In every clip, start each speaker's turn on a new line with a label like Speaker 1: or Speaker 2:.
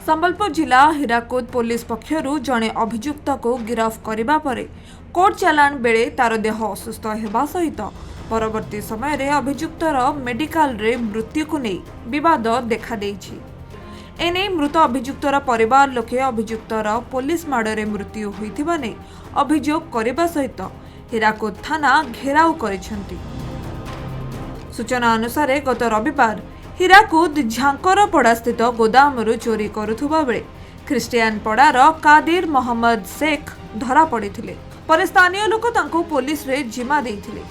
Speaker 1: संबलपुर जिला हीराकुद पुलिस पक्षरु जड़े अभियुक्त को गिरफ्त करने पर कोर्ट चालाण बेले तार देह असुस्थ होगा सहित परवर्ती समय रे अभियुक्तर मेडिकल रे मृत्यु को नहीं विवाद देखा देइछि। एने मृत अभियुक्तर परिवार लोके अभियुक्तर पुलिस माड़े मृत्यु होइथिबा नै अभियोग करने सहित हीराकुद थाना घेराव करिसेंति। सूचना अनुसार गत रविवार हीराकुद झांकरपड़ा स्थित गोदामरू चोरी करुथुबा बेले ख्रिस्टियान पड़ार कादिर मोहम्मद शेख धरा पड़िथिले। पर स्थानीय लोक तांको पुलिस रे जिम्मा देइथिले।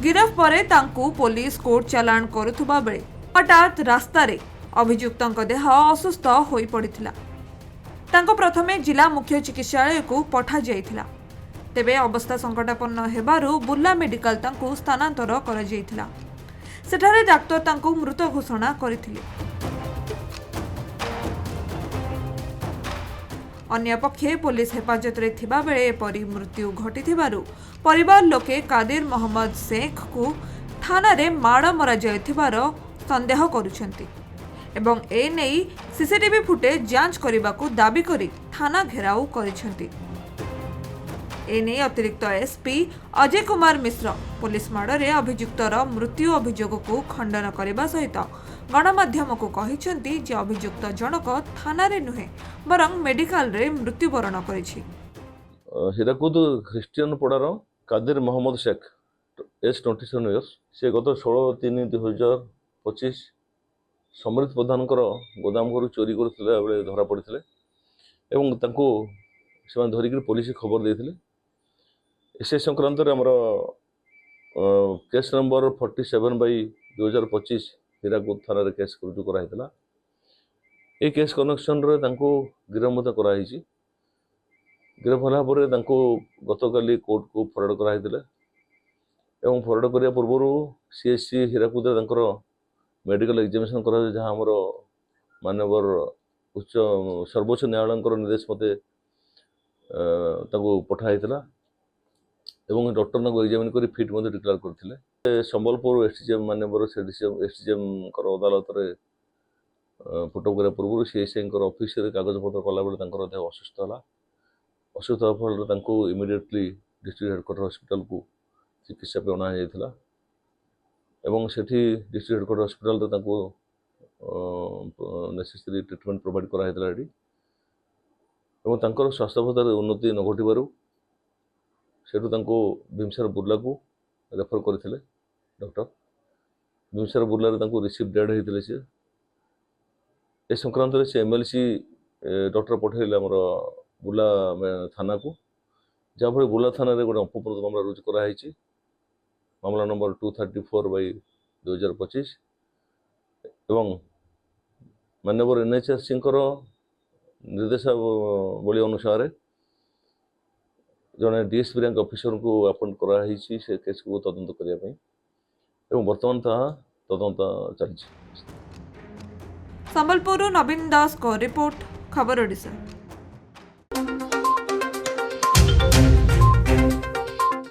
Speaker 1: गिरफ परे तांको पुलिस कोर्ट चालाण करुथुबा बेले हठात रास्ता रे अभियुक्तक देह असुस्थ होई पड़िथिला। तांको प्रथमे जिला मुख्य चिकित्सालय को पठा जाइथिला। तेबे अवस्था संकटापन्न हेबारु बुर्ला मेडिकल तांको स्थानांतर करा जाइथिला। सेठारे डाक्टर तांको मृत घोषणा करथिले। अन्य पक्षे पुलिस हेफाजत रे थिबा बेले एपरि मृत्यु घटिथिबारु परिवार लोके कादिर मोहम्मद शेख को थाना रे माड़ मरा जायथिबार संदेह करुछंती एवं ए नेई सीसीटीवी फुटेज जांच करबाकू दाबी करी थाना घेराव करिछंती। एने अतिरिक्त एसपी अजय कुमार मिश्र पुलिस माड़े अभियुक्तर मृत्यु अभियोग को खंडन करने सहित गणमाध्यम को कहिसेंति जे अभियुक्त जनक थाना रे नुहे बरं मेडिकल रे मृत्युवरण करिछि।
Speaker 2: हीराकुद ख्रिस्टियान पड़ार कादिर मोहम्मद शेख एज 27 इयर्स से गत 16/3/2025 समृद्ध प्रधान गोदाम घर चोरी करथिले बेले धरा पड़िथिले एवं तांको से धरिक पुलिस खबर देथिले। इस संक्रांत केस नंबर 47/2025 हीराकुद थाना केस रुजु कराइला। ये केस कनेक्शन रे तांको गिरफ्त कराई। गिरफ होला परे तांको गतकाली कोर्ट को फरवर्ड कराइले एवं फरवर्ड करिया पूर्व सीएससी हीराकुद मेडिकल एग्जामिनेशन करा जहाँ आमर मानवर उच्च सर्वोच्च न्यायालय निर्देश मते पठाइला एवं डॉक्टर एग्जामिन कर फिट डिक्लेयर करते। संबलपुर एसडीएम मानवर एसडीएम अदालत पुटअप करा पूर्व सीएसआई ऑफिस कागजपत्र कला बेले देह असुस्थ है। असुस्थ होगा फल इमिडिएटली डिस्ट्रिक्ट हेडक्वार्टर हॉस्पिटल को चिकित्सा पे अणा जाइथिला एवं सेठी district headquarter hospital necessary treatment provide कराइला एवं तांकर स्वास्थ्यावस्था उन्नति न घटू सेठू भीमसार बुर्ला को रेफर करते डॉक्टर। भीमसार बुर्ला रिसीव डेड होते से ए संक्रांत से एमएलसी डॉक्टर पठेले आमर बुर्ला थाना को जहाँफल बुर्ला थाना गोटे अपप्रद मामला रुजु कराई। मामला नंबर 234/2025 एवं मानवर एनएचआरसी निर्देशावली अनुसार जड़े डीएसपी रैंक ऑफिसर को अपॉइंट कराई से केस को तदंत करने एवं वर्तमान तदंत चलछि।
Speaker 1: संबलपुर नवीन दास को रिपोर्ट खबर ओडिशा।